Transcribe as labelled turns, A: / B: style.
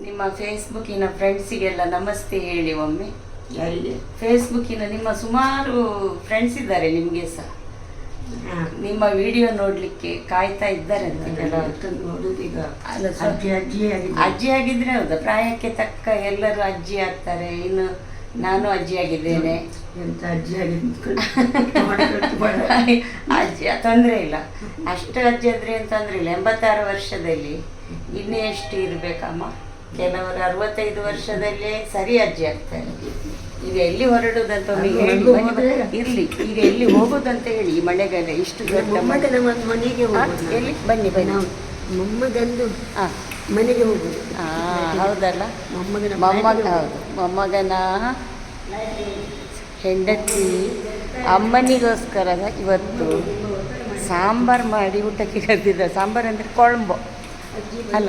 A: ನಿಮ್ಮ ಫೇಸ್ಬುಕ್ಕಿನ ಫ್ರೆಂಡ್ಸಿಗೆಲ್ಲ ನಮಸ್ತೆ ಹೇಳಿ ಒಮ್ಮೆ.
B: ಯಾರಿಗೆ?
A: ಫೇಸ್ಬುಕ್ಕಿನ ನಿಮ್ಮ ಸುಮಾರು ಫ್ರೆಂಡ್ಸ್ ಇದ್ದಾರೆ ನಿಮಗೆ ಸಹ. ನಿಮ್ಮ ವಿಡಿಯೋ ನೋಡ್ಲಿಕ್ಕೆ ಕಾಯ್ತಾ ಇದ್ದಾರೆ ಅಂತ ಕೆಲವರು.
B: ನೋಡುದೀಗ
A: ಅಲ್ಲ, ಅಜ್ಜಿ ಆಗಿದ್ರೆ ಹೌದಾ, ಪ್ರಾಯಕ್ಕೆ ತಕ್ಕ ಎಲ್ಲರೂ ಅಜ್ಜಿ ಆಗ್ತಾರೆ. ಇನ್ನು ನಾನು ಅಜ್ಜಿ ಆಗಿದ್ದೇನೆ.
B: ಎಂತ ಅಜ್ಜಿ
A: ಅಜ್ಜಿ ತೊಂದರೆ ಇಲ್ಲ, ಅಷ್ಟು ಅಜ್ಜಿ ಆದ್ರೆ ಏನು ತೊಂದರೆ ಇಲ್ಲ. 86 ವರ್ಷದಲ್ಲಿ ಇನ್ನೂ ಎಷ್ಟು ಇರ್ಬೇಕಮ್ಮ? ಕೆಲವರು 65 ವರ್ಷದಲ್ಲೇ ಸರಿ ಅಜ್ಜಿ ಆಗ್ತಾರೆ. ಈಗ ಎಲ್ಲಿ ಹೊರಡುದಂತ ಇರ್ಲಿ, ಈಗ ಎಲ್ಲಿ ಹೋಗುದಂತ ಹೇಳಿ. ಈ ಮಳೆಗಾಲ ಇಷ್ಟು ದೊಡ್ಡ
B: ಮನೆಗೆ
A: ಎಲ್ಲಿ ಬನ್ನಿ ಬನ್ನಿ.
B: ಮೊಮ್ಮಗಂದು
A: ಹಾಂ,
B: ಮನೆಗೆ ಹೋಗುದು.
A: ಹೌದಲ್ಲ, ಹೌದು. ಮೊಮ್ಮಗನ ಹೆಂಡತಿ ಅಮ್ಮನಿಗೋಸ್ಕರ ಇವತ್ತು ಸಾಂಬಾರು ಮಾಡಿ ಊಟಕ್ಕೆ ಕರೆದಿದ್ದ. ಸಾಂಬಾರು ಅಂದರೆ ಕೊಳಂಬು ಅಲ್ಲ,